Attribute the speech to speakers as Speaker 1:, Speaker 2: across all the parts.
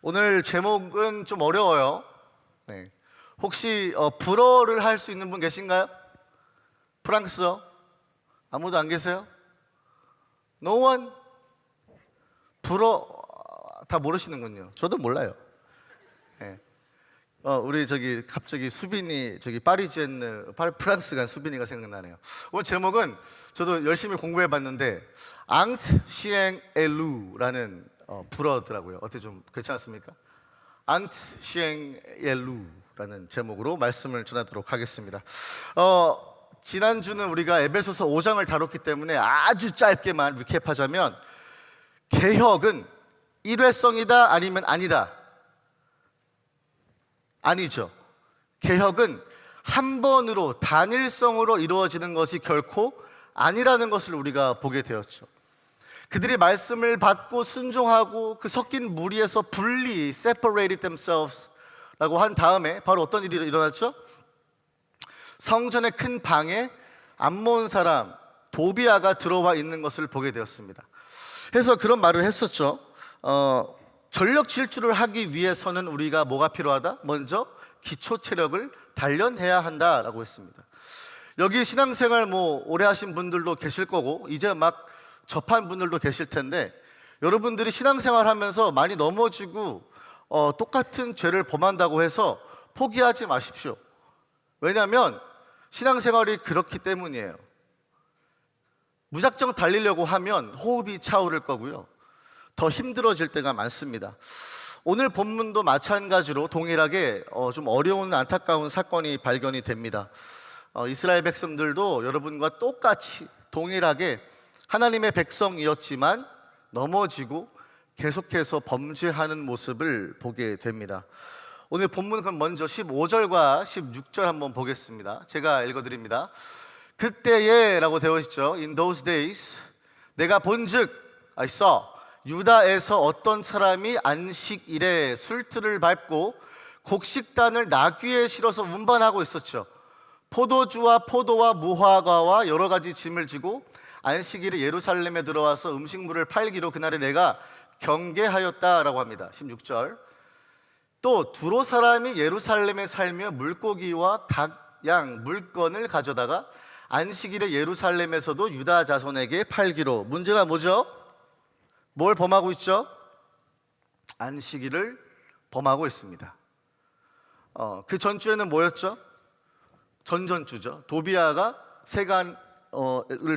Speaker 1: 오늘 제목은 좀 어려워요. 네. 혹시 불어를 할 수 있는 분 계신가요? 프랑스어? 아무도 안 계세요? No one? 불어 다 모르시는군요. 저도 몰라요. 네. 우리 갑자기 수빈이 파리지엔느 프랑스 간 수빈이가 생각나네요. 오늘 제목은 저도 열심히 공부해봤는데 앙트 시엥 엘루라는 불어더라고요. 어떻게 좀 괜찮았습니까? 앙트 시엥 엘루라는 제목으로 말씀을 전하도록 하겠습니다. 지난주는 우리가 에베소서 5장을 다뤘기 때문에 아주 짧게만 리캡하자면, 개혁은 일회성이다 아니면 아니다? 아니죠. 개혁은 한 번으로 단일성으로 이루어지는 것이 결코 아니라는 것을 우리가 보게 되었죠. 그들이 말씀을 받고 순종하고 그 섞인 무리에서 분리 separated themselves 라고 한 다음에 바로 어떤 일이 일어났죠? 성전의 큰 방에 암몬 사람 도비아가 들어와 있는 것을 보게 되었습니다. 그래서 그런 말을 했었죠. 전력 질주를 하기 위해서는 우리가 뭐가 필요하다? 먼저 기초 체력을 단련해야 한다라고 했습니다. 여기 신앙생활 오래 하신 분들도 계실 거고 이제 막 접한 분들도 계실 텐데, 여러분들이 신앙생활 하면서 많이 넘어지고 똑같은 죄를 범한다고 해서 포기하지 마십시오. 왜냐하면 신앙생활이 그렇기 때문이에요. 무작정 달리려고 하면 호흡이 차오를 거고요, 더 힘들어질 때가 많습니다. 오늘 본문도 마찬가지로 동일하게 좀 어려운 안타까운 사건이 발견이 됩니다. 이스라엘 백성들도 여러분과 똑같이 동일하게 하나님의 백성이었지만 넘어지고 계속해서 범죄하는 모습을 보게 됩니다. 오늘 본문은 그럼 먼저 15절과 16절 한번 보겠습니다. 제가 읽어드립니다. 그때에 라고 되어 있죠. In those days 내가 본즉 I saw 유다에서 어떤 사람이 안식일에 술틀을 밟고 곡식단을 나귀에 실어서 운반하고 있었죠. 포도주와 포도와 무화과와 여러 가지 짐을 지고 안식일에 예루살렘에 들어와서 음식물을 팔기로 그날에 내가 경계하였다라고 합니다. 16절. 또 두로 사람이 예루살렘에 살며 물고기와 각 양 물건을 가져다가 안식일에 예루살렘에서도 유다 자손에게 팔기로. 문제가 뭐죠? 뭘 범하고 있죠? 안식일을 범하고 있습니다. 그 전주에는 뭐였죠? 전전주죠. 도비아가 세간을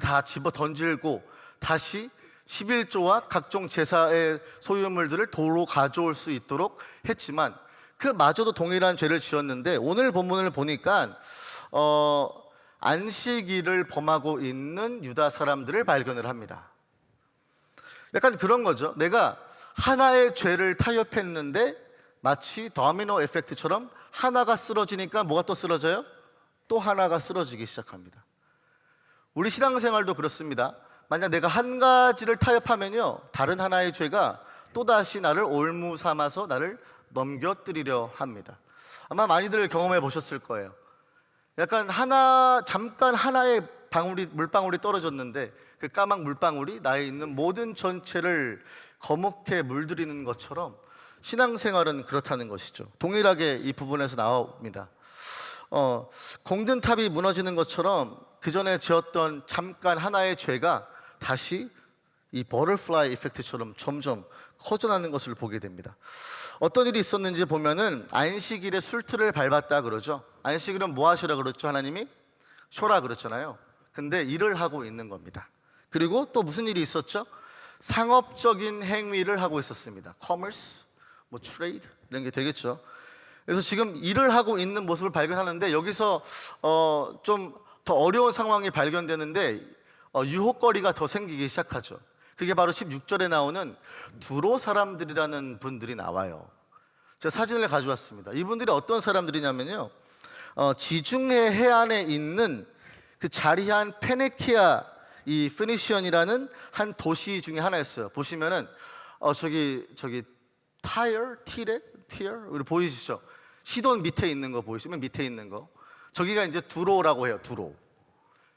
Speaker 1: 다 집어 던지고 다시 11조와 각종 제사의 소유물들을 도로 가져올 수 있도록 했지만 그마저도 동일한 죄를 지었는데, 오늘 본문을 보니까 안식일을 범하고 있는 유다 사람들을 발견을 합니다. 약간 그런 거죠. 내가 하나의 죄를 타협했는데 마치 도미노 에펙트처럼 하나가 쓰러지니까 뭐가 또 쓰러져요? 또 하나가 쓰러지기 시작합니다. 우리 신앙생활도 그렇습니다. 만약 내가 한 가지를 타협하면요, 다른 하나의 죄가 또다시 나를 올무 삼아서 나를 넘겨뜨리려 합니다. 아마 많이들 경험해 보셨을 거예요. 약간 잠깐 하나의 물방울이 떨어졌는데 그 까만 물방울이 나에 있는 모든 전체를 거목해 물들이는 것처럼 신앙생활은 그렇다는 것이죠. 동일하게 이 부분에서 나옵니다. 공든탑이 무너지는 것처럼 그 전에 지었던 잠깐 하나의 죄가 다시 이 버터플라이 이펙트처럼 점점 커져나는 것을 보게 됩니다. 어떤 일이 있었는지 보면은 안식일에 술틀을 밟았다 그러죠. 안식일은 뭐 하시라 그랬죠? 하나님이 쉬라 그랬잖아요. 근데 일을 하고 있는 겁니다. 그리고 또 무슨 일이 있었죠? 상업적인 행위를 하고 있었습니다. 커머스, 트레이드 이런 게 되겠죠. 그래서 지금 일을 하고 있는 모습을 발견하는데, 여기서 좀 더 어려운 상황이 발견되는데 유혹거리가 더 생기기 시작하죠. 그게 바로 16절에 나오는 두로 사람들이라는 분들이 나와요. 제가 사진을 가져왔습니다. 이분들이 어떤 사람들이냐면요, 지중해 해안에 있는 그 자리한 페네키아 이 피니시언이라는 한 도시 중에 하나였어요. 보시면은 티어 우리 보이시죠? 시돈 밑에 있는 거 보이시면 밑에 있는 거, 저기가 이제 두로라고 해요. 두로.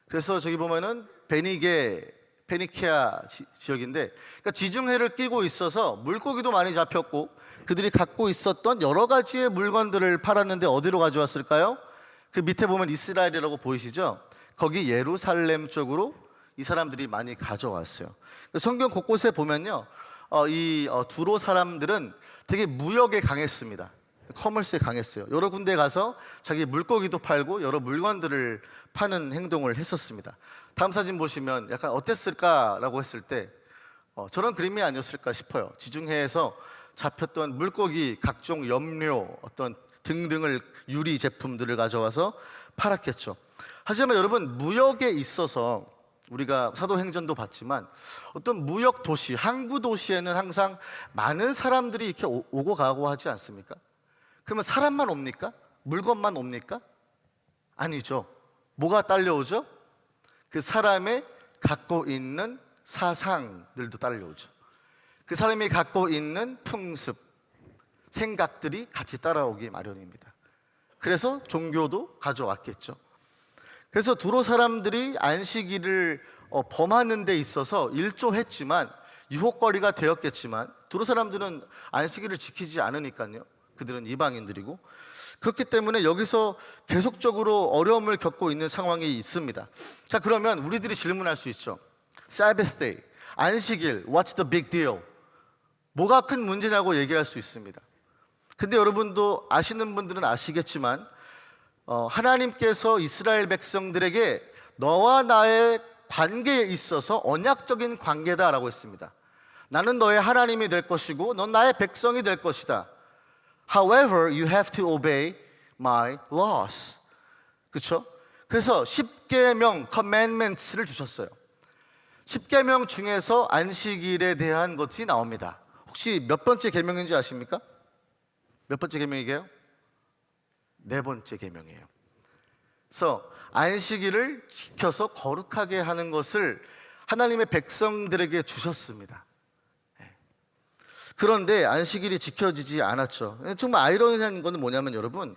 Speaker 1: 그래서 저기 보면은 베니게 페니키아 지역인데, 그러니까 지중해를 끼고 있어서 물고기도 많이 잡혔고 그들이 갖고 있었던 여러 가지의 물건들을 팔았는데 어디로 가져왔을까요? 그 밑에 보면 이스라엘이라고 보이시죠? 거기 예루살렘 쪽으로 이 사람들이 많이 가져왔어요. 성경 곳곳에 보면요, 두로 사람들은 되게 무역에 강했습니다. 커머스에 강했어요. 여러 군데 가서 자기 물고기도 팔고 여러 물건들을 파는 행동을 했었습니다. 다음 사진 보시면 약간 어땠을까라고 했을 때 저런 그림이 아니었을까 싶어요. 지중해에서 잡혔던 물고기, 각종 염료, 어떤 등등을, 유리 제품들을 가져와서 팔았겠죠. 하지만 여러분, 무역에 있어서 우리가 사도행전도 봤지만 어떤 무역 도시, 항구 도시에는 항상 많은 사람들이 이렇게 오고 가고 하지 않습니까? 그러면 사람만 옵니까? 물건만 옵니까? 아니죠. 뭐가 딸려오죠? 그 사람의 갖고 있는 사상들도 딸려오죠. 그 사람이 갖고 있는 풍습, 생각들이 같이 따라오기 마련입니다. 그래서 종교도 가져왔겠죠. 그래서 두로 사람들이 안식일을 범하는 데 있어서 일조했지만, 유혹거리가 되었겠지만, 두로 사람들은 안식일을 지키지 않으니까요. 그들은 이방인들이고, 그렇기 때문에 여기서 계속적으로 어려움을 겪고 있는 상황이 있습니다. 자, 그러면 우리들이 질문할 수 있죠. Sabbath day, 안식일, what's the big deal? 뭐가 큰 문제냐고 얘기할 수 있습니다. 근데 여러분도 아시는 분들은 아시겠지만 하나님께서 이스라엘 백성들에게 너와 나의 관계에 있어서 언약적인 관계다라고 했습니다. 나는 너의 하나님이 될 것이고 넌 나의 백성이 될 것이다. However, you have to obey my laws. 그렇죠? 그래서 10계명, commandments를 주셨어요. 10계명 중에서 안식일에 대한 것이 나옵니다. 혹시 몇 번째 계명인지 아십니까? 몇 번째 계명이게요? 네 번째 계명이에요. 그래서 안식일을 지켜서 거룩하게 하는 것을 하나님의 백성들에게 주셨습니다. 그런데 안식일이 지켜지지 않았죠. 정말 아이러니한 것은 뭐냐면 여러분,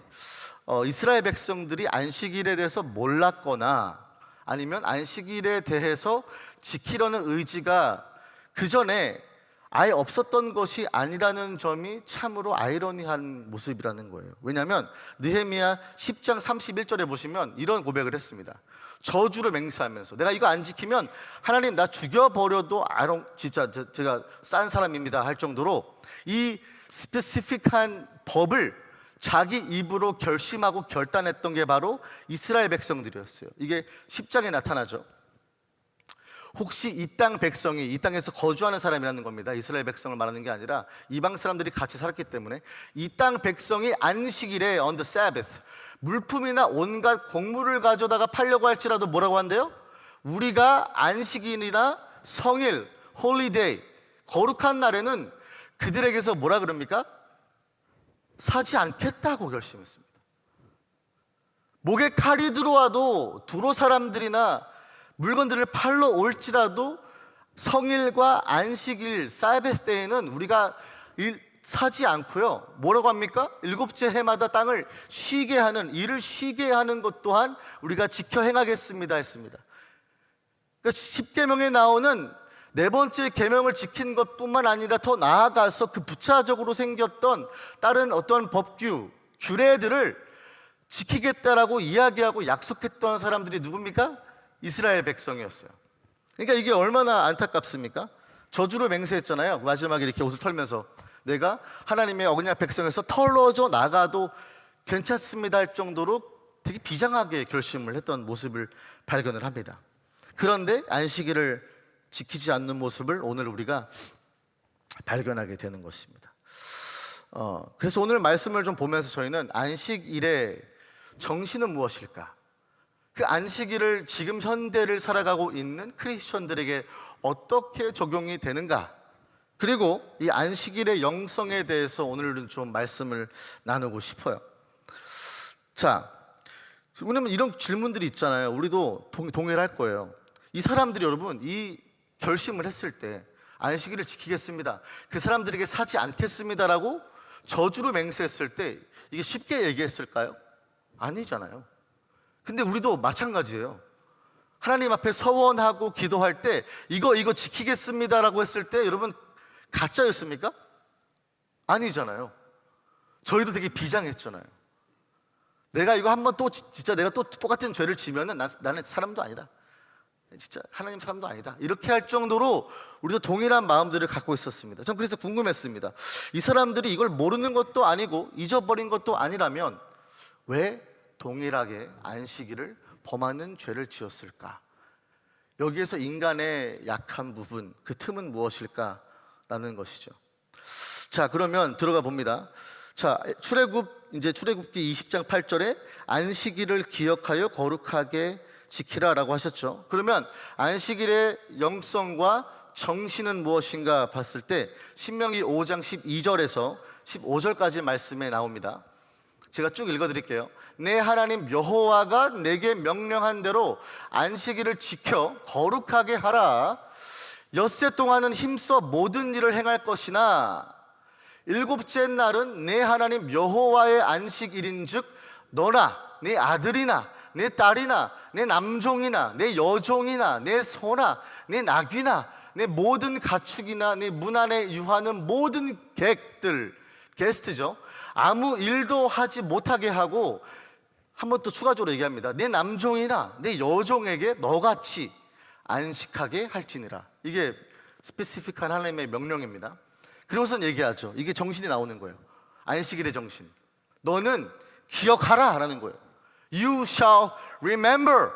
Speaker 1: 이스라엘 백성들이 안식일에 대해서 몰랐거나 아니면 안식일에 대해서 지키려는 의지가 그 전에 아예 없었던 것이 아니라는 점이 참으로 아이러니한 모습이라는 거예요. 왜냐하면 느헤미야 10장 31절에 보시면 이런 고백을 했습니다. 저주를 맹세하면서 내가 이거 안 지키면 하나님 나 죽여버려도 진짜 제가 싼 사람입니다 할 정도로 이 스페시픽한 법을 자기 입으로 결심하고 결단했던 게 바로 이스라엘 백성들이었어요. 이게 10장에 나타나죠. 혹시 이 땅 백성이, 이 땅에서 거주하는 사람이라는 겁니다. 이스라엘 백성을 말하는 게 아니라 이방 사람들이 같이 살았기 때문에 이 땅 백성이 안식일에 on the Sabbath 물품이나 온갖 곡물을 가져다가 팔려고 할지라도 뭐라고 한대요? 우리가 안식일이나 성일, 홀리데이, 거룩한 날에는 그들에게서 뭐라 그럽니까? 사지 않겠다고 결심했습니다. 목에 칼이 들어와도 두로 사람들이나 물건들을 팔러 올지라도 성일과 안식일, 사이베스 때에는 우리가 사지 않고요. 뭐라고 합니까? 일곱째 해마다 땅을 쉬게 하는, 일을 쉬게 하는 것 또한 우리가 지켜 행하겠습니다 했습니다. 그러니까 10계명에 나오는 네 번째 계명을 지킨 것뿐만 아니라 더 나아가서 그 부차적으로 생겼던 다른 어떤 법규, 규례들을 지키겠다라고 이야기하고 약속했던 사람들이 누굽니까? 이스라엘 백성이었어요. 그러니까 이게 얼마나 안타깝습니까? 저주로 맹세했잖아요. 마지막에 이렇게 옷을 털면서 내가 하나님의 언약 백성에서 털어져 나가도 괜찮습니다 할 정도로 되게 비장하게 결심을 했던 모습을 발견을 합니다. 그런데 안식일을 지키지 않는 모습을 오늘 우리가 발견하게 되는 것입니다. 그래서 오늘 말씀을 좀 보면서 저희는 안식일의 정신은 무엇일까? 그 안식일을 지금 현대를 살아가고 있는 크리스천들에게 어떻게 적용이 되는가? 그리고 이 안식일의 영성에 대해서 오늘은 좀 말씀을 나누고 싶어요. 자, 왜냐면 이런 질문들이 있잖아요. 우리도 동일할 거예요. 이 사람들이 여러분 이 결심을 했을 때 안식일을 지키겠습니다, 그 사람들에게 사지 않겠습니다라고 저주로 맹세했을 때 이게 쉽게 얘기했을까요? 아니잖아요. 근데 우리도 마찬가지예요. 하나님 앞에 서원하고 기도할 때 이거 지키겠습니다라고 했을 때 여러분 가짜였습니까? 아니잖아요. 저희도 되게 비장했잖아요. 내가 이거 한번 또 진짜 내가 또 똑같은 죄를 지면은 나는 사람도 아니다. 진짜 하나님 사람도 아니다. 이렇게 할 정도로 우리도 동일한 마음들을 갖고 있었습니다. 전 그래서 궁금했습니다. 이 사람들이 이걸 모르는 것도 아니고 잊어버린 것도 아니라면 왜 동일하게 안식일을 범하는 죄를 지었을까? 여기에서 인간의 약한 부분, 그 틈은 무엇일까라는 것이죠. 자, 그러면 들어가 봅니다. 자, 출애굽기 20장 8절에 안식일을 기억하여 거룩하게 지키라라고 하셨죠. 그러면 안식일의 영성과 정신은 무엇인가 봤을 때 신명기 5장 12절에서 15절까지 말씀에 나옵니다. 제가 쭉 읽어드릴게요. 내 하나님 여호와가 내게 명령한 대로 안식일을 지켜 거룩하게 하라. 엿새 동안은 힘써 모든 일을 행할 것이나 일곱째 날은 내 하나님 여호와의 안식일인즉 너나 내 아들이나 내 딸이나 내 남종이나 내 여종이나 내 소나 내 나귀나 내 모든 가축이나 내 문 안에 유하는 모든 객들, 게스트죠, 아무 일도 하지 못하게 하고, 한 번 또 추가적으로 얘기합니다. 내 남종이나 내 여종에게 너같이 안식하게 할지니라. 이게 스페시픽한 하나님의 명령입니다. 그리고선 얘기하죠. 이게 정신이 나오는 거예요. 안식일의 정신. 너는 기억하라 라는 거예요. You shall remember.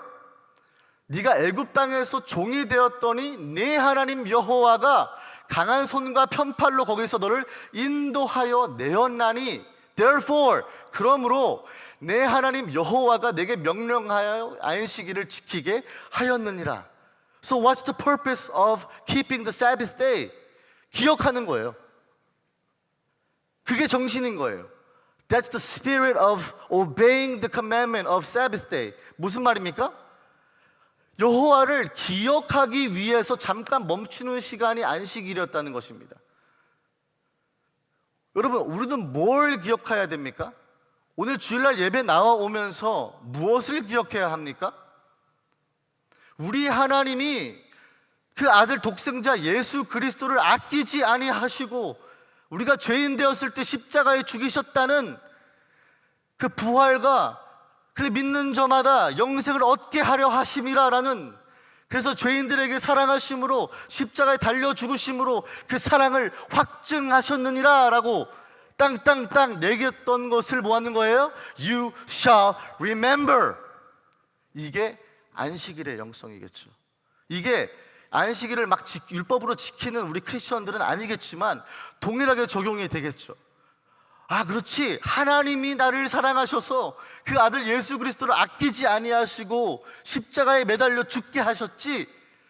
Speaker 1: 네가 애굽 땅에서 종이 되었더니 네 하나님 여호와가 강한 손과 편팔로 거기서 너를 인도하여 내었나니 therefore, 그러므로 내 하나님 여호와가 내게 명령하여 안식일을 지키게 하였느니라. So what's the purpose of keeping the Sabbath day? 기억하는 거예요. 그게 정신인 거예요. That's the spirit of obeying the commandment of Sabbath day. 무슨 말입니까? 여호와를 기억하기 위해서 잠깐 멈추는 시간이 안식일이었다는 것입니다. 여러분, 우리는 뭘 기억해야 됩니까? 오늘 주일날 예배 나와오면서 무엇을 기억해야 합니까? 우리 하나님이 그 아들 독생자 예수 그리스도를 아끼지 아니하시고 우리가 죄인 되었을 때 십자가에 죽이셨다는 그 부활과 그 믿는 저마다 영생을 얻게 하려 하심이라라는, 그래서 죄인들에게 사랑하심으로 십자가에 달려 죽으심으로 그 사랑을 확증하셨느니라 라고 땅땅땅 내겼던 것을 뭐하는 거예요? You shall remember. 이게 안식일의 영성이겠죠. 이게 안식일을 막 율법으로 지키는 우리 크리스천들은 아니겠지만 동일하게 적용이 되겠죠. 아, 그렇지. 하나님이 나를 사랑하셔서 그 아들 예수 그리스도를 아끼지 아니하시고 십자가에 매달려 죽게 하셨지.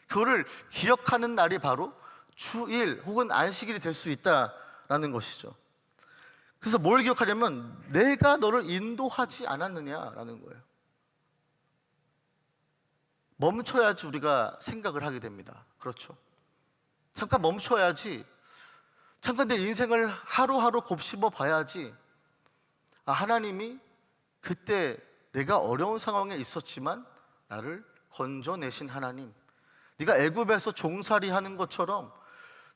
Speaker 1: 그거를 기억하는 날이 바로 주일 혹은 안식일이 될 수 있다라는 것이죠. 그래서 뭘 기억하려면 내가 너를 인도하지 않았느냐라는 거예요. 멈춰야지 우리가 생각을 하게 됩니다. 그렇죠. 잠깐 멈춰야지. 잠깐 내 인생을 하루하루 곱씹어 봐야지. 아, 하나님이 그때 내가 어려운 상황에 있었지만 나를 건져내신 하나님, 네가 애굽에서 종살이 하는 것처럼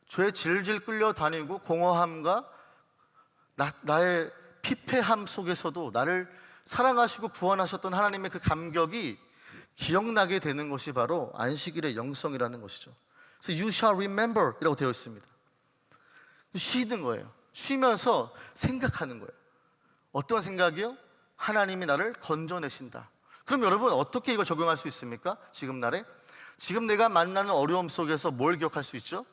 Speaker 1: 죄 질질 끌려다니고 공허함과 나의 피폐함 속에서도 나를 사랑하시고 구원하셨던 하나님의 그 감격이 기억나게 되는 것이 바로 안식일의 영성이라는 것이죠. 그래서 You shall remember 이라고 되어 있습니다. 쉬는 거예요. 쉬면서 생각하는 거예요. 어떤 생각이요? 하나님이 나를 건져내신다. 그럼 여러분 어떻게 이걸 적용할 수 있습니까? 지금 날에? 지금 내가 만나는 어려움 속에서 뭘 기억할 수 있죠?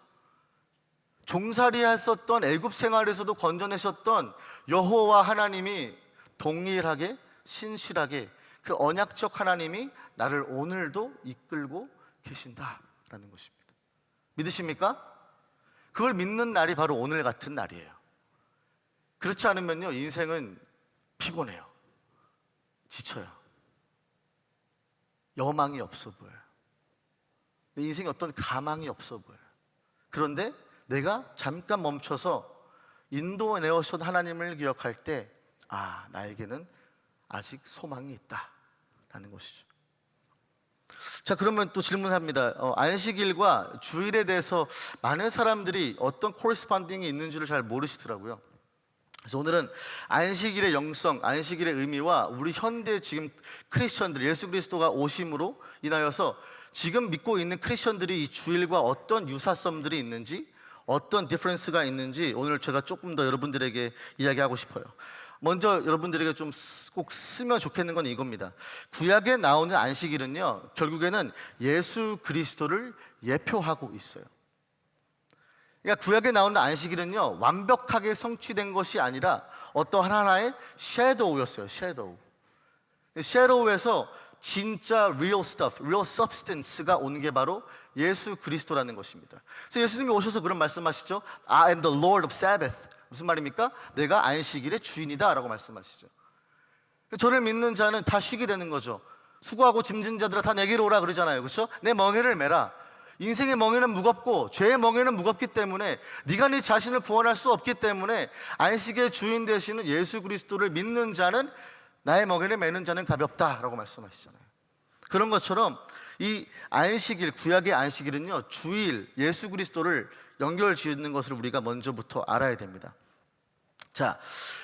Speaker 1: 종살이 했었던 애굽 생활에서도 건져내셨던 여호와 하나님이 동일하게 신실하게 그 언약적 하나님이 나를 오늘도 이끌고 계신다라는 것입니다. 믿으십니까? 그걸 믿는 날이 바로 오늘 같은 날이에요. 그렇지 않으면요, 인생은 피곤해요. 지쳐요. 여망이 없어 보여요. 내 인생에 어떤 가망이 없어 보여요. 그런데 내가 잠깐 멈춰서 인도해 내오신 하나님을 기억할 때, 아, 나에게는 아직 소망이 있다라는 것이죠. 자, 그러면 또 질문합니다. 안식일과 주일에 대해서 많은 사람들이 어떤 코레스펀딩이 있는지를 잘 모르시더라고요. 그래서 오늘은 안식일의 영성, 안식일의 의미와 우리 현대 지금 크리스천들, 예수 그리스도가 오심으로 인하여서 지금 믿고 있는 크리스천들이 이 주일과 어떤 유사점들이 있는지, 어떤 디퍼런스가 있는지 오늘 제가 조금 더 여러분들에게 이야기하고 싶어요. 먼저 여러분들에게 좀 꼭 쓰면 좋겠는 건 이겁니다. 구약에 나오는 안식일은요, 결국에는 예수 그리스도를 예표하고 있어요. 그러니까 구약에 나오는 안식일은요, 완벽하게 성취된 것이 아니라 어떤 하나의 섀도우였어요. 섀도우에서 진짜 real stuff, real substance가 온 게 바로 예수 그리스도라는 것입니다. 그래서 예수님이 오셔서 그런 말씀하시죠. I am the Lord of Sabbath. 무슨 말입니까? 내가 안식일의 주인이다 라고 말씀하시죠. 저를 믿는 자는 다 쉬게 되는 거죠. 수고하고 짐진 자들아 다 내게로 오라 그러잖아요. 그렇죠? 내 멍에를 메라. 인생의 멍에는 무겁고 죄의 멍에는 무겁기 때문에 네가 네 자신을 구원할 수 없기 때문에 안식의 주인 되시는 예수 그리스도를 믿는 자는 나의 멍에를 메는 자는 가볍다라고 말씀하시잖아요. 그런 것처럼 이 안식일, 구약의 안식일은요, 주일, 예수 그리스도를 연결 지는 것을 우리가 먼저부터 알아야 됩니다. 자,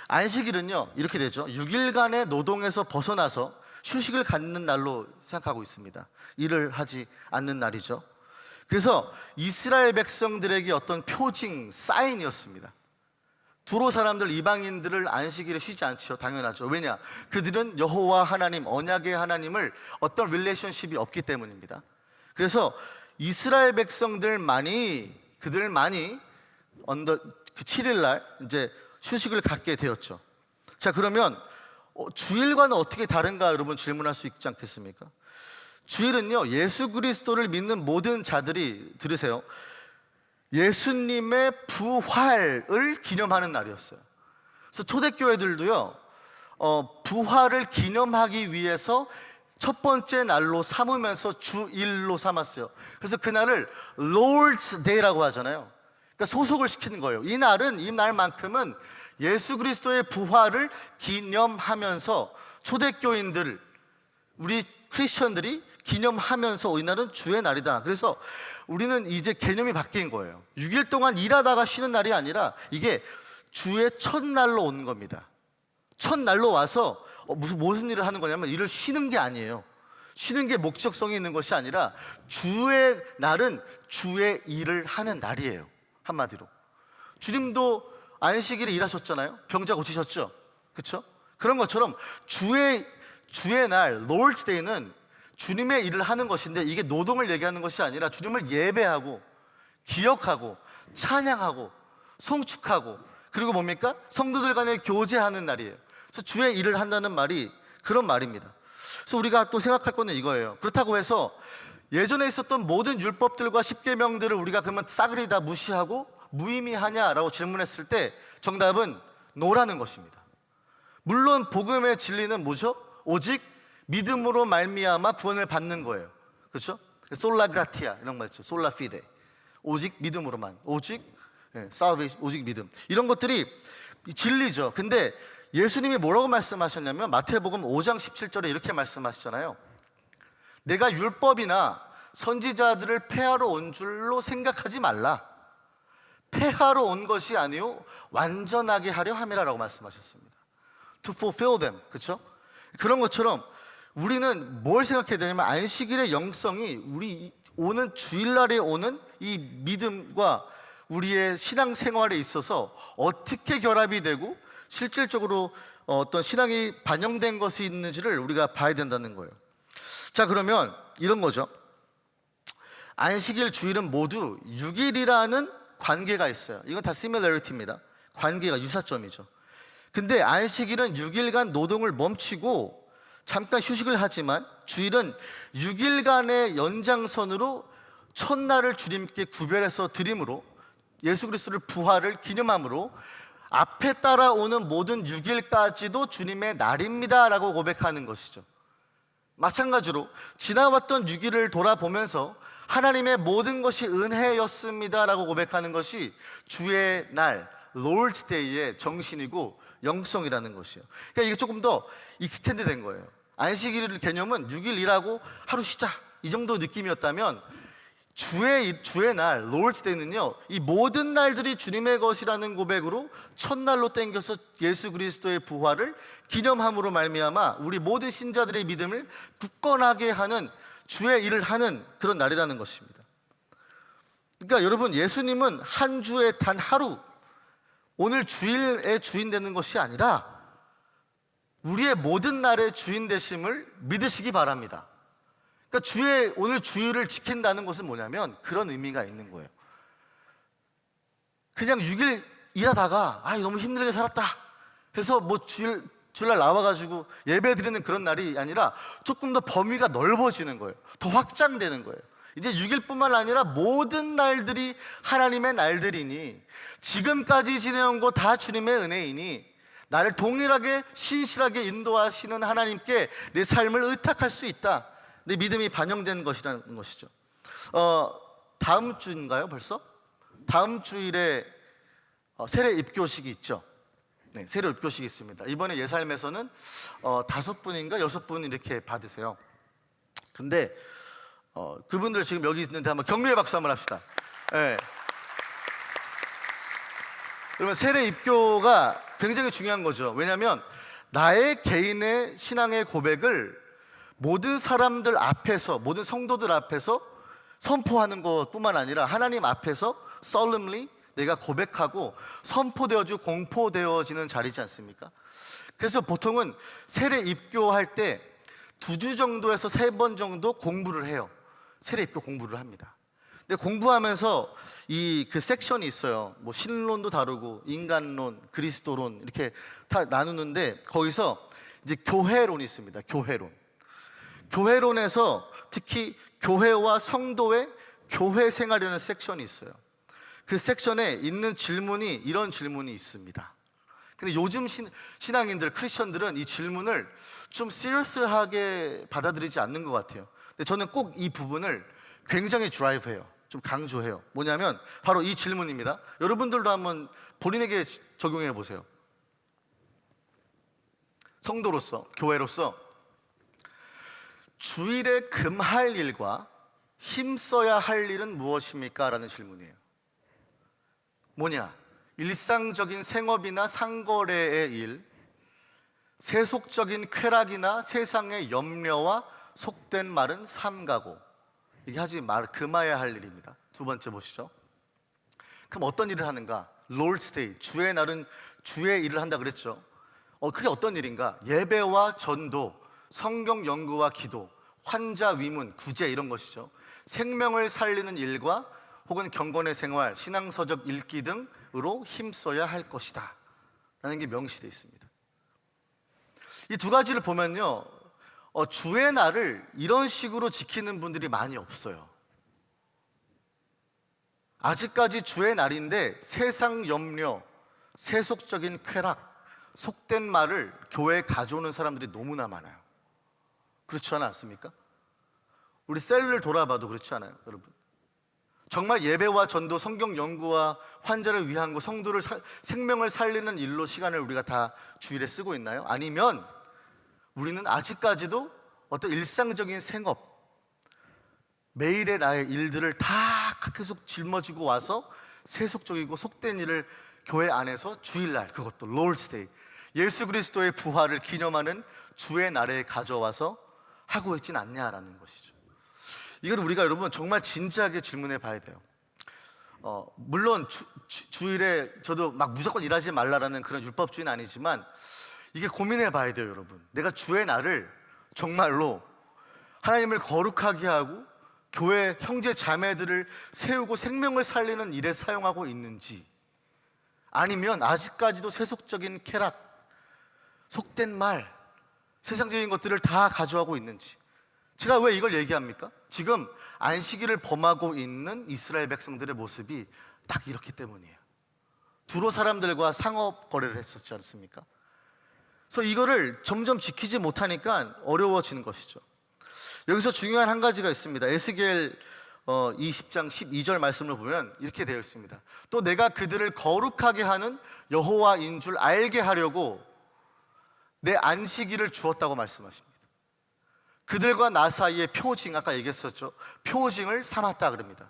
Speaker 1: 안식일은요 이렇게 되죠. 6일간의 노동에서 벗어나서 휴식을 갖는 날로 생각하고 있습니다. 일을 하지 않는 날이죠. 그래서 이스라엘 백성들에게 어떤 표징, 사인이었습니다. 두로 사람들, 이방인들을 안식일에 쉬지 않죠. 당연하죠. 왜냐? 그들은 여호와 하나님, 언약의 하나님을 어떤 릴레이션십이 없기 때문입니다. 그래서 이스라엘 백성들만이, 그들만이 그 7일날 이제 휴식을 갖게 되었죠. 자, 그러면 주일과는 어떻게 다른가 여러분 질문할 수 있지 않겠습니까? 주일은요, 예수 그리스도를 믿는 모든 자들이, 들으세요, 예수님의 부활을 기념하는 날이었어요. 그래서 초대교회들도요, 부활을 기념하기 위해서 첫 번째 날로 삼으면서 주일로 삼았어요. 그래서 그날을 Lord's Day라고 하잖아요. 그러니까 소속을 시키는 거예요. 이 날만큼은 예수 그리스도의 부활을 기념하면서 초대교인들, 우리 크리스천들이 기념하면서 이 날은 주의 날이다. 그래서 우리는 이제 개념이 바뀐 거예요. 6일 동안 일하다가 쉬는 날이 아니라 이게 주의 첫날로 온 겁니다. 첫날로 와서 무슨 일을 하는 거냐면 일을 쉬는 게 아니에요. 쉬는 게 목적성이 있는 것이 아니라 주의 날은 주의 일을 하는 날이에요. 한마디로 주님도 안식일에 일하셨잖아요. 병자 고치셨죠. 그렇죠? 그런 것처럼 주의 날, Lord's Day는 주님의 일을 하는 것인데 이게 노동을 얘기하는 것이 아니라 주님을 예배하고 기억하고 찬양하고 송축하고, 그리고 뭡니까? 성도들 간에 교제하는 날이에요. 그래서 주의 일을 한다는 말이 그런 말입니다. 그래서 우리가 또 생각할 거는 이거예요. 그렇다고 해서 예전에 있었던 모든 율법들과 십계명들을 우리가 그러면 싸그리 다 무시하고 무의미하냐라고 질문했을 때 정답은 노라는 것입니다. 물론 복음의 진리는 뭐죠? 오직 믿음으로 말미암아 구원을 받는 거예요. 그렇죠? 솔라 그라티아 이런 거 있죠. 솔라 피데, 오직 믿음으로만, 오직 살베이션, 오직 믿음, 이런 것들이 진리죠. 근데 예수님이 뭐라고 말씀하셨냐면 마태복음 5장 17절에 이렇게 말씀하시잖아요. 내가 율법이나 선지자들을 폐하러 온 줄로 생각하지 말라. 폐하러 온 것이 아니요 완전하게 하려 함이라라고 말씀하셨습니다. To fulfill them. 그렇죠? 그런 것처럼 우리는 뭘 생각해야 되냐면 안식일의 영성이 우리 오는 주일날에 오는 이 믿음과 우리의 신앙생활에 있어서 어떻게 결합이 되고 실질적으로 어떤 신앙이 반영된 것이 있는지를 우리가 봐야 된다는 거예요. 자, 그러면 이런 거죠. 안식일, 주일은 모두 6일이라는 관계가 있어요. 이건 다 similarity입니다. 관계가, 유사점이죠. 근데 안식일은 6일간 노동을 멈추고 잠깐 휴식을 하지만 주일은 6일간의 연장선으로 첫날을 주님께 구별해서 드림으로 예수 그리스도를 부활을 기념함으로 앞에 따라오는 모든 6일까지도 주님의 날입니다 라고 고백하는 것이죠. 마찬가지로 지나왔던 6일을 돌아보면서 하나님의 모든 것이 은혜였습니다 라고 고백하는 것이 주의 날, Lord's Day의 정신이고 영성이라는 것이에요. 그러니까 이게 조금 더 익스텐드 된 거예요. 안식일 개념은 6일 일하고 하루 쉬자, 이 정도 느낌이었다면 주의 날 롤스 데이는요, 이 모든 날들이 주님의 것이라는 고백으로 첫날로 땡겨서 예수 그리스도의 부활을 기념함으로 말미암아 우리 모든 신자들의 믿음을 굳건하게 하는 주의 일을 하는 그런 날이라는 것입니다. 그러니까 여러분, 예수님은 한 주에 단 하루, 오늘 주일의 주인 되는 것이 아니라 우리의 모든 날의 주인 되심을 믿으시기 바랍니다. 그러니까 오늘 주일을 지킨다는 것은 뭐냐면 그런 의미가 있는 거예요. 그냥 6일 일하다가 너무 힘들게 살았다 해서 뭐 주일날 나와가지고 예배 드리는 그런 날이 아니라 조금 더 범위가 넓어지는 거예요. 더 확장되는 거예요. 이제 6일뿐만 아니라 모든 날들이 하나님의 날들이니, 지금까지 지내온 거 다 주님의 은혜이니 나를 동일하게 신실하게 인도하시는 하나님께 내 삶을 의탁할 수 있다, 내 믿음이 반영된 것이라는 것이죠. 다음 주인가요 벌써? 다음 주일에 세례 입교식이 있죠. 네, 세례 입교식이 있습니다. 이번에 예살매서는 5분인가 6분 이렇게 받으세요. 근데 그분들 지금 여기 있는데 한번 격려의 박수 한번 합시다. 네. 그러면 세례 입교가 굉장히 중요한 거죠. 왜냐하면 나의 개인의 신앙의 고백을 모든 사람들 앞에서, 모든 성도들 앞에서 선포하는 것뿐만 아니라 하나님 앞에서 solemnly 내가 고백하고 선포되어지고 공포되어지는 자리지 않습니까? 그래서 보통은 세례 입교할 때 2주 정도에서 3번 정도 공부를 해요. 세례 입교 공부를 합니다. 근데 공부하면서 그 섹션이 있어요. 뭐 신론도 다루고 인간론, 그리스도론 이렇게 다 나누는데, 거기서 이제 교회론이 있습니다. 교회론에서 특히 교회와 성도의 교회 생활이라는 섹션이 있어요. 그 섹션에 있는 질문이 이런 질문이 있습니다. 근데 요즘 신앙인들, 크리스천들은 이 질문을 좀 시리어스하게 받아들이지 않는 것 같아요. 근데 저는 꼭 이 부분을 굉장히 드라이브해요. 좀 강조해요. 뭐냐면 바로 이 질문입니다. 여러분들도 한번 본인에게 적용해 보세요. 성도로서, 교회로서 주일에 금할 일과 힘써야 할 일은 무엇입니까? 라는 질문이에요. 뭐냐? 일상적인 생업이나 상거래의 일, 세속적인 쾌락이나 세상의 염려와 속된 말은 삼가고, 이게 하지 금해야 할 일입니다. 2번째 보시죠. 그럼 어떤 일을 하는가? Lord's Day, 주의 날은 주의 일을 한다 그랬죠. 그게 어떤 일인가? 예배와 전도, 성경 연구와 기도, 환자 위문, 구제, 이런 것이죠. 생명을 살리는 일과 혹은 경건의 생활, 신앙서적 읽기 등으로 힘써야 할 것이다 라는 게 명시되어 있습니다. 이 2가지를 보면요, 주의 날을 이런 식으로 지키는 분들이 많이 없어요. 아직까지 주의 날인데 세상 염려, 세속적인 쾌락, 속된 말을 교회에 가져오는 사람들이 너무나 많아요. 그렇지 않습니까? 우리 셀을 돌아봐도 그렇지 않아요, 여러분? 정말 예배와 전도, 성경 연구와 환자를 위한 거, 성도를 생명을 살리는 일로 시간을 우리가 다 주일에 쓰고 있나요? 아니면 우리는 아직까지도 어떤 일상적인 생업, 매일의 나의 일들을 다 계속 짊어지고 와서 세속적이고 속된 일을 교회 안에서 주일날, 그것도 Lord's Day, 예수 그리스도의 부활을 기념하는 주의 날에 가져와서 하고 있진 않냐라는 것이죠. 이걸 우리가 여러분 정말 진지하게 질문해 봐야 돼요. 물론 주일에 저도 막 무조건 일하지 말라라는 그런 율법주의는 아니지만 이게 고민해 봐야 돼요, 여러분. 내가 주의 날을 정말로 하나님을 거룩하게 하고 교회 형제 자매들을 세우고 생명을 살리는 일에 사용하고 있는지, 아니면 아직까지도 세속적인 쾌락, 속된 말, 세상적인 것들을 다 가져가고 있는지. 제가 왜 이걸 얘기합니까? 지금 안식일을 범하고 있는 이스라엘 백성들의 모습이 딱 이렇기 때문이에요. 두로 사람들과 상업 거래를 했었지 않습니까? 그래서 이거를 점점 지키지 못하니까 어려워지는 것이죠. 여기서 중요한 한 가지가 있습니다. 에스겔 20장 12절 말씀을 보면 이렇게 되어 있습니다. 또 내가 그들을 거룩하게 하는 여호와인 줄 알게 하려고 내 안식일을 주었다고 말씀하십니다. 그들과 나 사이의 표징, 아까 얘기했었죠. 표징을 삼았다 그럽니다.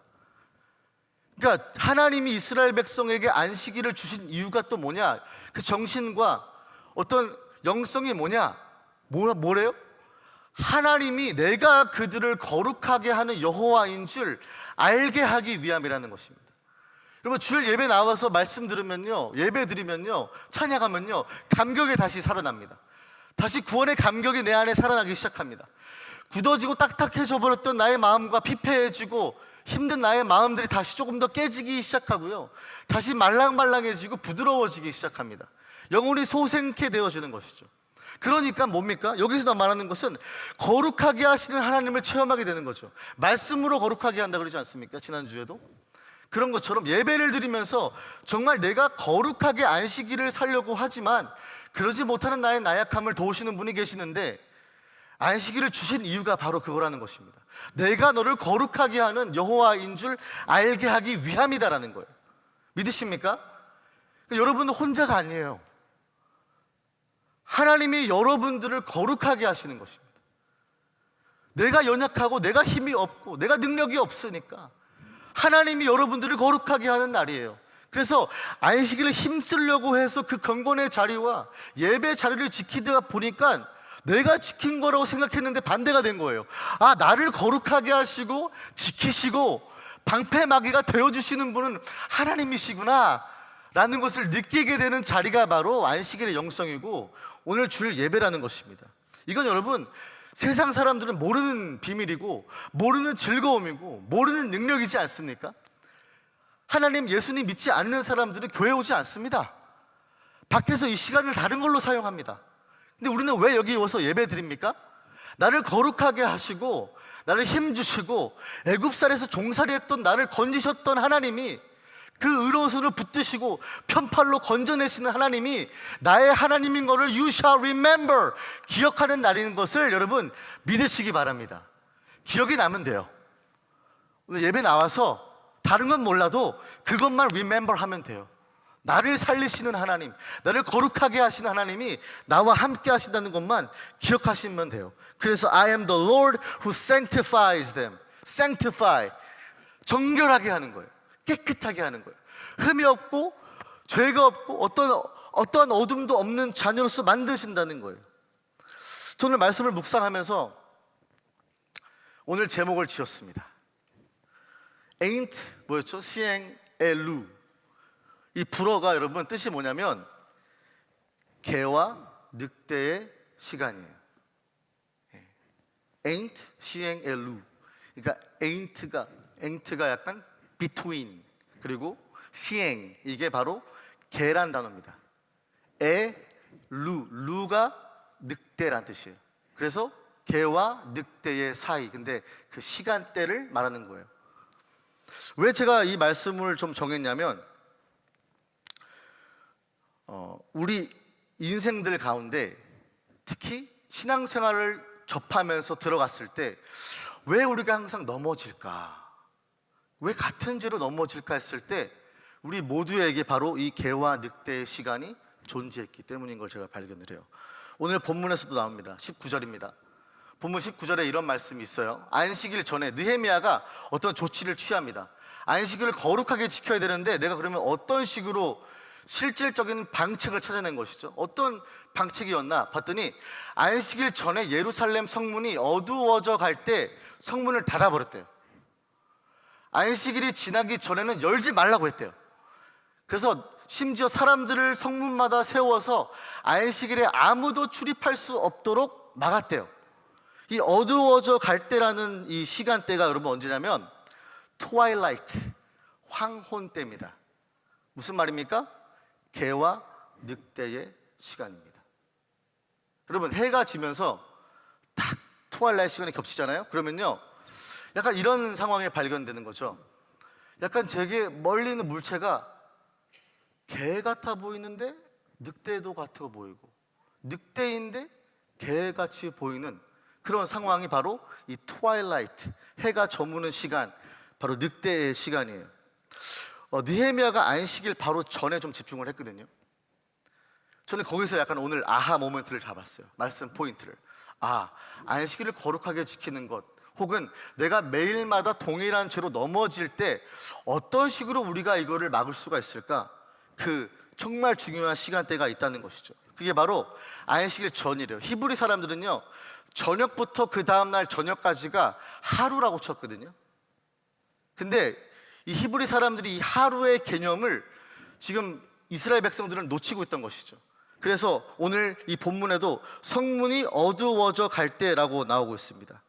Speaker 1: 그러니까 하나님이 이스라엘 백성에게 안식일을 주신 이유가 또 뭐냐? 그 정신과 어떤 영성이 뭐냐? 뭐래요? 하나님이 내가 그들을 거룩하게 하는 여호와인 줄 알게 하기 위함이라는 것입니다. 여러분, 주일 예배 나와서 말씀 들으면요, 예배 드리면요, 찬양하면요, 감격에 다시 살아납니다. 다시 구원의 감격이 내 안에 살아나기 시작합니다. 굳어지고 딱딱해져 버렸던 나의 마음과 피폐해지고 힘든 나의 마음들이 다시 조금 더 깨지기 시작하고요, 다시 말랑말랑해지고 부드러워지기 시작합니다. 영혼이 소생케 되어지는 것이죠. 그러니까 뭡니까? 여기서 말하는 것은 거룩하게 하시는 하나님을 체험하게 되는 거죠. 말씀으로 거룩하게 한다 그러지 않습니까? 지난주에도 그런 것처럼 예배를 드리면서 정말 내가 거룩하게 안식일을 살려고 하지만 그러지 못하는 나의 나약함을 도우시는 분이 계시는데, 안식일을 주신 이유가 바로 그거라는 것입니다. 내가 너를 거룩하게 하는 여호와인 줄 알게 하기 위함이다라는 거예요. 믿으십니까? 여러분은 혼자가 아니에요. 하나님이 여러분들을 거룩하게 하시는 것입니다. 내가 연약하고 내가 힘이 없고 내가 능력이 없으니까 하나님이 여러분들을 거룩하게 하는 날이에요. 그래서 안식일을 힘쓰려고 해서 그 경건의 자리와 예배 자리를 지키다가 보니까 내가 지킨 거라고 생각했는데 반대가 된 거예요. 아, 나를 거룩하게 하시고 지키시고 방패막이가 되어주시는 분은 하나님이시구나 라는 것을 느끼게 되는 자리가 바로 안식일의 영성이고 오늘 주일 예배라는 것입니다. 이건 여러분, 세상 사람들은 모르는 비밀이고 모르는 즐거움이고 모르는 능력이지 않습니까? 하나님, 예수님 믿지 않는 사람들은 교회 오지 않습니다. 밖에서 이 시간을 다른 걸로 사용합니다. 근데 우리는 왜 여기 와서 예배 드립니까? 나를 거룩하게 하시고 나를 힘주시고 애굽살에서 종살이했던 나를 건지셨던 하나님이, 그 의로운 손을 붙드시고 편팔로 건져내시는 하나님이 나의 하나님인 것을 You shall remember, 기억하는 날인 것을 여러분 믿으시기 바랍니다. 기억이 나면 돼요. 오늘 예배 나와서 다른 건 몰라도 그것만 remember 하면 돼요. 나를 살리시는 하나님, 나를 거룩하게 하시는 하나님이 나와 함께 하신다는 것만 기억하시면 돼요. 그래서 I am the Lord who sanctifies them. sanctify, 정결하게 하는 거예요. 깨끗하게 하는 거예요. 흠이 없고 죄가 없고 어떠한 어둠도 없는 자녀로서 만드신다는 거예요. 저는 말씀을 묵상하면서 오늘 제목을 지었습니다. Ain't 뭐였죠? 시행 엘루. 이 불어가 여러분 뜻이 뭐냐면 개와 늑대의 시간이에요. Ain't 시행 엘루. 그러니까 ain't가 약간 between, 그리고 시행, 이게 바로 개란 단어입니다. 루가 늑대란 뜻이에요. 그래서 개와 늑대의 사이, 근데 그 시간대를 말하는 거예요. 왜 제가 이 말씀을 좀 정했냐면 우리 인생들 가운데 특히 신앙생활을 접하면서 들어갔을 때 왜 우리가 항상 넘어질까? 왜 같은 죄로 넘어질까 했을 때 우리 모두에게 바로 이 개와 늑대의 시간이 존재했기 때문인 걸 제가 발견을 해요. 오늘 본문에서도 나옵니다. 19절입니다. 본문 19절에 이런 말씀이 있어요. 안식일 전에 느헤미야가 어떤 조치를 취합니다. 안식일을 거룩하게 지켜야 되는데 내가 그러면 어떤 식으로 실질적인 방책을 찾아낸 것이죠. 어떤 방책이었나 봤더니 안식일 전에 예루살렘 성문이 어두워져 갈 때 성문을 닫아버렸대요. 안식일이 지나기 전에는 열지 말라고 했대요. 그래서 심지어 사람들을 성문마다 세워서 안식일에 아무도 출입할 수 없도록 막았대요. 이 어두워져 갈 때라는 이 시간대가 여러분 언제냐면 트와일라이트, 황혼 때입니다. 무슨 말입니까? 개와 늑대의 시간입니다. 여러분, 해가 지면서 딱 트와일라이트 시간이 겹치잖아요. 그러면요 약간 이런 상황에 발견되는 거죠. 약간 되게 멀리 있는 물체가 개 같아 보이는데 늑대도 같아 보이고 늑대인데 개같이 보이는 그런 상황이 바로 이 트와일라이트, 해가 저무는 시간, 바로 늑대의 시간이에요. 느헤미야가 안식일 바로 전에 좀 집중을 했거든요. 저는 거기서 약간 오늘 아하 모멘트를 잡았어요. 말씀 포인트를. 안식일을 거룩하게 지키는 것, 혹은 내가 매일마다 동일한 죄로 넘어질 때 어떤 식으로 우리가 이거를 막을 수가 있을까? 그 정말 중요한 시간대가 있다는 것이죠. 그게 바로 안식일 전이래요. 히브리 사람들은요, 저녁부터 그 다음날 저녁까지가 하루라고 쳤거든요. 근데 이 히브리 사람들이 이 하루의 개념을 지금 이스라엘 백성들은 놓치고 있던 것이죠. 그래서 오늘 이 본문에도 성문이 어두워져 갈 때라고 나오고 있습니다.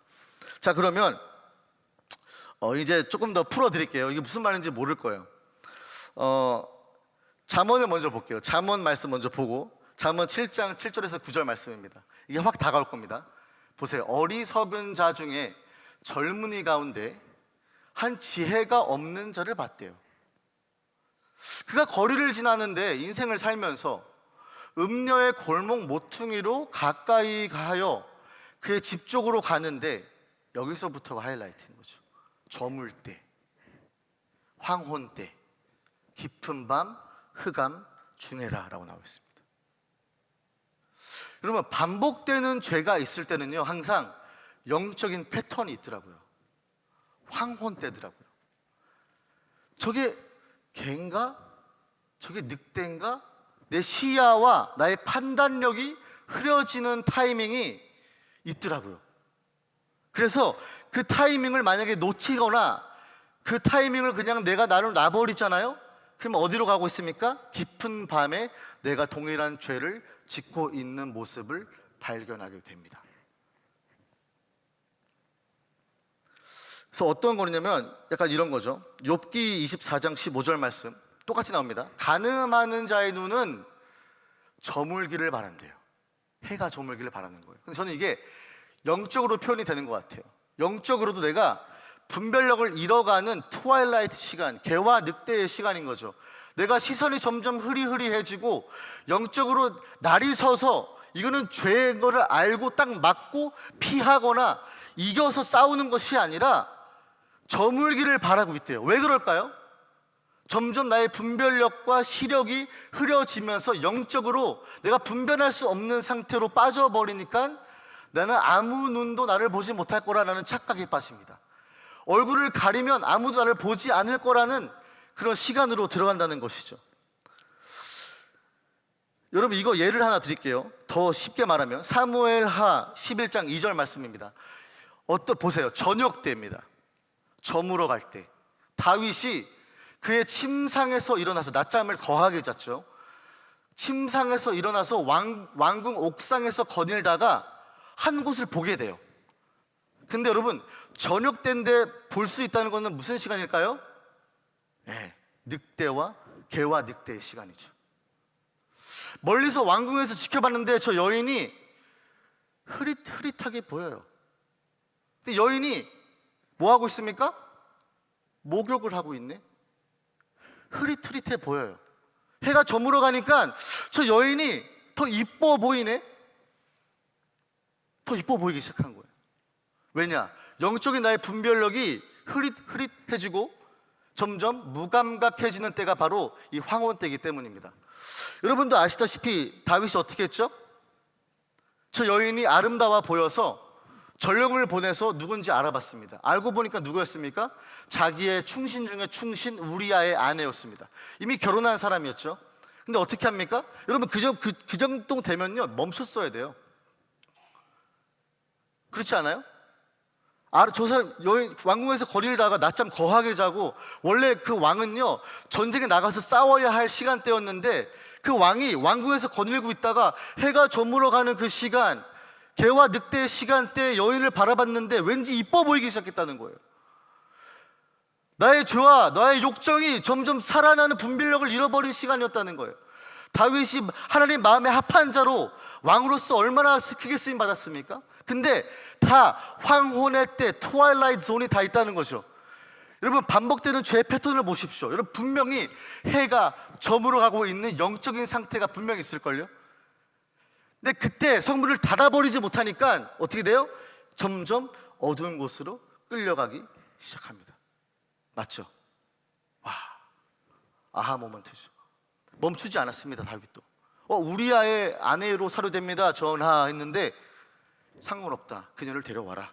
Speaker 1: 자, 그러면 이제 조금 더 풀어드릴게요. 이게 무슨 말인지 모를 거예요. 잠언을 먼저 볼게요. 잠언 말씀 먼저 보고, 잠언 7장 7절에서 9절 말씀입니다. 이게 확 다가올 겁니다. 보세요. 어리석은 자 중에 젊은이 가운데 한 지혜가 없는 자를 봤대요. 그가 거리를 지나는데, 인생을 살면서 음녀의 골목 모퉁이로 가까이 가여 그의 집 쪽으로 가는데, 여기서부터가 하이라이트인 거죠. 저물 때, 황혼 때, 깊은 밤, 흑암 중에라 라고 나와 있습니다. 여러분, 반복되는 죄가 있을 때는요, 항상 영적인 패턴이 있더라고요. 황혼 때더라고요. 저게 개인가? 저게 늑대인가? 내 시야와 나의 판단력이 흐려지는 타이밍이 있더라고요. 그래서 그 타이밍을 만약에 놓치거나 그 타이밍을 그냥 내가 나를 놔버리잖아요? 그럼 어디로 가고 있습니까? 깊은 밤에 내가 동일한 죄를 짓고 있는 모습을 발견하게 됩니다. 그래서 어떤 거냐면 약간 이런 거죠. 욥기 24장 15절 말씀 똑같이 나옵니다. 간음하는 자의 눈은 저물기를 바란대요. 해가 저물기를 바라는 거예요. 근데 저는 이게 영적으로 표현이 되는 것 같아요. 영적으로도 내가 분별력을 잃어가는 트와일라이트 시간, 개와 늑대의 시간인 거죠. 내가 시선이 점점 흐리흐리해지고 영적으로 날이 서서 이거는 죄인 거를 알고 딱 막고 피하거나 이겨서 싸우는 것이 아니라 저물기를 바라고 있대요. 왜 그럴까요? 점점 나의 분별력과 시력이 흐려지면서 영적으로 내가 분별할 수 없는 상태로 빠져버리니까 나는 아무 눈도 나를 보지 못할 거라는 착각에 빠집니다. 얼굴을 가리면 아무도 나를 보지 않을 거라는 그런 시간으로 들어간다는 것이죠. 여러분, 이거 예를 하나 드릴게요. 더 쉽게 말하면 사무엘하 11장 2절 말씀입니다. 보세요. 저녁 때입니다. 저물어 갈 때 다윗이 그의 침상에서 일어나서 낮잠을 거하게 잤죠. 침상에서 일어나서 왕궁 옥상에서 거닐다가 한 곳을 보게 돼요. 근데 여러분, 저녁 때인데 볼 수 있다는 것은 무슨 시간일까요? 네, 늑대와 개와 늑대의 시간이죠. 멀리서 왕궁에서 지켜봤는데 저 여인이 흐릿흐릿하게 보여요. 근데 여인이 뭐 하고 있습니까? 목욕을 하고 있네. 흐릿흐릿해 보여요. 해가 저물어 가니까 저 여인이 더 이뻐 보이네. 더 이뻐 보이기 시작한 거예요. 왜냐? 영적인 나의 분별력이 흐릿흐릿해지고 점점 무감각해지는 때가 바로 이 황혼 때이기 때문입니다. 여러분도 아시다시피 다윗이 어떻게 했죠? 저 여인이 아름다워 보여서 전령을 보내서 누군지 알아봤습니다. 알고 보니까 누구였습니까? 자기의 충신 중에 충신 우리아의 아내였습니다. 이미 결혼한 사람이었죠. 근데 어떻게 합니까? 여러분, 그 정도 되면요 멈췄어야 돼요. 그렇지 않아요? 저 사람 여인 왕궁에서 거닐다가 낮잠 거하게 자고, 원래 그 왕은요 전쟁에 나가서 싸워야 할 시간대였는데 그 왕이 왕궁에서 거닐고 있다가 해가 저물어 가는 그 시간, 개와 늑대의 시간대에 여인을 바라봤는데 왠지 이뻐 보이기 시작했다는 거예요. 나의 죄와 나의 욕정이 점점 살아나는 분별력을 잃어버린 시간이었다는 거예요. 다윗이 하나님 마음에 합한 자로 왕으로서 얼마나 크게 쓰임 받았습니까? 근데 다 황혼의 때, 트와일라이트 존이 다 있다는 거죠. 여러분, 반복되는 죄의 패턴을 보십시오. 여러분, 분명히 해가 저물어 가고 있는 영적인 상태가 분명히 있을걸요. 근데 그때 성문을 닫아버리지 못하니까 어떻게 돼요? 점점 어두운 곳으로 끌려가기 시작합니다. 맞죠? 와, 아하 모먼트죠. 멈추지 않았습니다. 다윗도 우리아의 아내로 사료됩니다 전하했는데 상관없다. 그녀를 데려와라.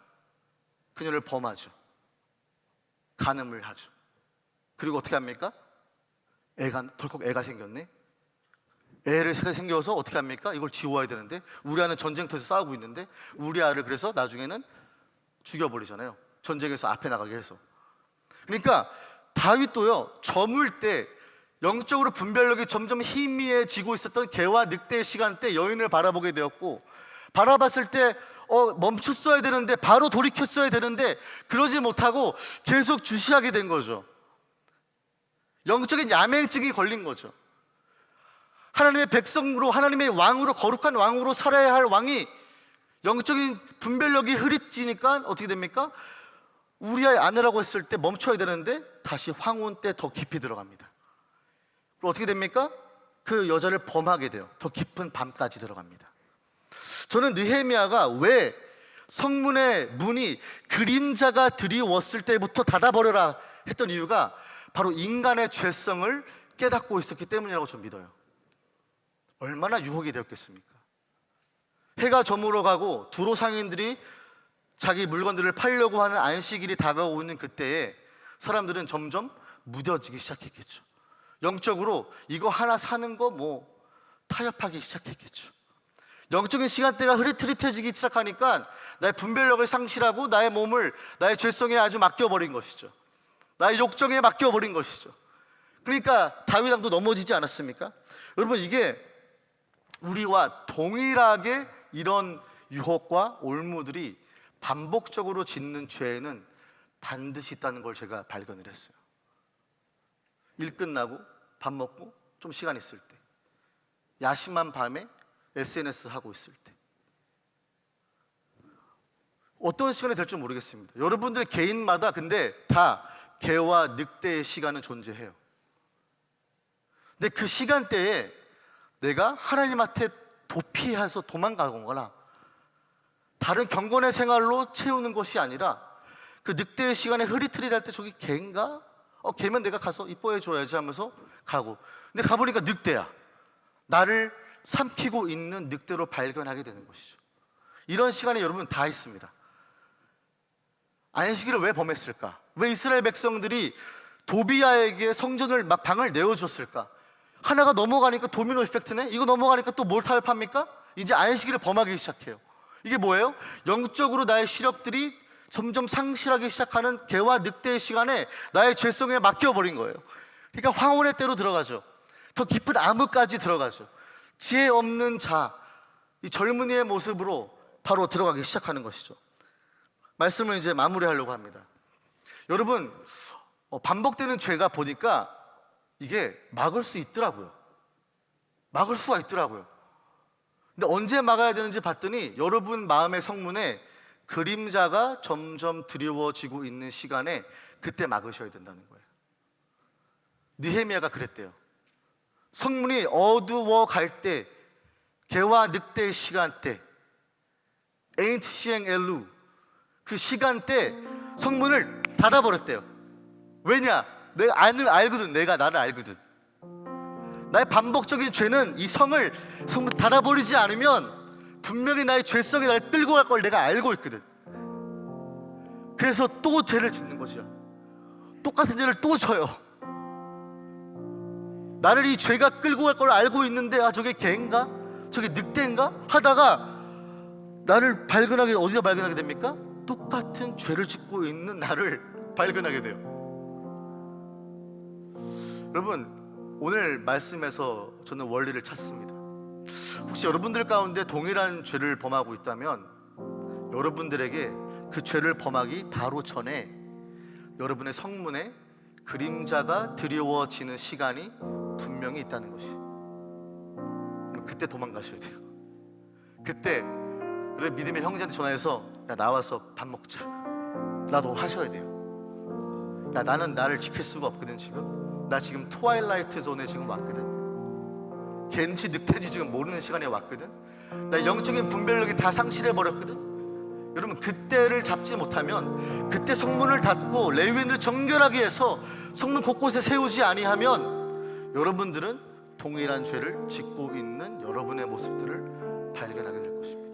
Speaker 1: 그녀를 범하죠. 간음을 하죠. 그리고 어떻게 합니까? 덜컥 애가 생겼네. 애를 생겨서 어떻게 합니까? 이걸 지워야 되는데 우리아는 전쟁터에서 싸우고 있는데 우리아를 그래서 나중에는 죽여버리잖아요. 전쟁에서 앞에 나가게 해서. 그러니까 다윗도요, 저물 때 영적으로 분별력이 점점 희미해지고 있었던 개와 늑대의 시간대 여인을 바라보게 되었고, 바라봤을 때 멈췄어야 되는데, 바로 돌이켰어야 되는데 그러지 못하고 계속 주시하게 된 거죠. 영적인 야맹증이 걸린 거죠. 하나님의 백성으로, 하나님의 왕으로, 거룩한 왕으로 살아야 할 왕이 영적인 분별력이 흐릿지니까 어떻게 됩니까? 우리아의 아내라고 했을 때 멈춰야 되는데 다시 황혼 때 더 깊이 들어갑니다. 그리고 어떻게 됩니까? 그 여자를 범하게 돼요. 더 깊은 밤까지 들어갑니다. 저는 느헤미야가 왜 성문의 문이 그림자가 드리웠을 때부터 닫아버려라 했던 이유가 바로 인간의 죄성을 깨닫고 있었기 때문이라고 좀 믿어요. 얼마나 유혹이 되었겠습니까? 해가 저물어 가고 두로 상인들이 자기 물건들을 팔려고 하는 안식일이 다가오고 있는 그때에 사람들은 점점 무뎌지기 시작했겠죠. 영적으로 이거 하나 사는 거 타협하기 시작했겠죠. 영적인 시간대가 흐릿흐릿해지기 시작하니까 나의 분별력을 상실하고 나의 몸을 나의 죄성에 아주 맡겨버린 것이죠. 나의 욕정에 맡겨버린 것이죠. 그러니까 다윗 왕도 넘어지지 않았습니까? 여러분, 이게 우리와 동일하게 이런 유혹과 올무들이 반복적으로 짓는 죄에는 반드시 있다는 걸 제가 발견을 했어요. 일 끝나고 밥 먹고 좀 시간 있을 때, 야심한 밤에 SNS 하고 있을 때, 어떤 시간이 될지 모르겠습니다. 여러분들 개인마다 근데 다 개와 늑대의 시간은 존재해요. 근데 그 시간대에 내가 하나님한테 도피해서 도망가거나 다른 경건의 생활로 채우는 것이 아니라 그 늑대의 시간에 흐릿흐릿할 때 저기 개인가? 개면 내가 가서 이뻐해 줘야지 하면서 가고, 근데 가보니까 늑대야. 나를 삼키고 있는 늑대로 발견하게 되는 것이죠. 이런 시간이 여러분 다 있습니다. 안식일을 왜 범했을까? 왜 이스라엘 백성들이 도비야에게 성전을 막 방을 내어줬을까? 하나가 넘어가니까 도미노 이펙트네? 이거 넘어가니까 또 뭘 타협합니까? 이제 안식일을 범하기 시작해요. 이게 뭐예요? 영적으로 나의 시력들이 점점 상실하기 시작하는 개와 늑대의 시간에 나의 죄성에 맡겨버린 거예요. 그러니까 황혼의 때로 들어가죠. 더 깊은 암흑까지 들어가죠. 지혜 없는 자, 이 젊은이의 모습으로 바로 들어가기 시작하는 것이죠. 말씀을 이제 마무리하려고 합니다. 여러분, 반복되는 죄가 보니까 이게 막을 수 있더라고요. 막을 수가 있더라고요. 근데 언제 막아야 되는지 봤더니 여러분 마음의 성문에 그림자가 점점 드리워지고 있는 시간에 그때 막으셔야 된다는 거예요. 느헤미야가 그랬대요. 성문이 어두워 갈 때, 개와 늑대의 시간대, 에인트 시행 엘루, 그 시간대 성문을 닫아버렸대요. 왜냐? 내가 알거든. 내가 나를 알거든. 나의 반복적인 죄는 이 성문 닫아버리지 않으면 분명히 나의 죄성이 나를 끌고 갈 걸 내가 알고 있거든. 그래서 또 죄를 짓는 거죠. 똑같은 죄를 또 져요. 나를 이 죄가 끌고 갈 걸 알고 있는데 저게 개인가? 저게 늑대인가? 하다가 나를 발견하게, 어디서 발견하게 됩니까? 똑같은 죄를 짓고 있는 나를 발견하게 돼요. 여러분, 오늘 말씀에서 저는 원리를 찾습니다. 혹시 여러분들 가운데 동일한 죄를 범하고 있다면 여러분들에게 그 죄를 범하기 바로 전에 여러분의 성문에 그림자가 드리워지는 시간이 분명히 있다는 것이, 그때 도망가셔야 돼요. 그때 믿음의 형제한테 전화해서 야, 나와서 밥 먹자, 나도 하셔야 돼요. 야, 나는 나를 지킬 수가 없거든. 나 지금 트와일라이트 존에 지금 왔거든. 걘지 늑대인지 지금 모르는 시간에 왔거든. 나 영적인 분별력이 다 상실해버렸거든. 여러분, 그때를 잡지 못하면, 그때 성문을 닫고 레위인을 정결하게 해서 성문 곳곳에 세우지 아니하면 여러분들은 동일한 죄를 짓고 있는 여러분의 모습들을 발견하게 될 것입니다.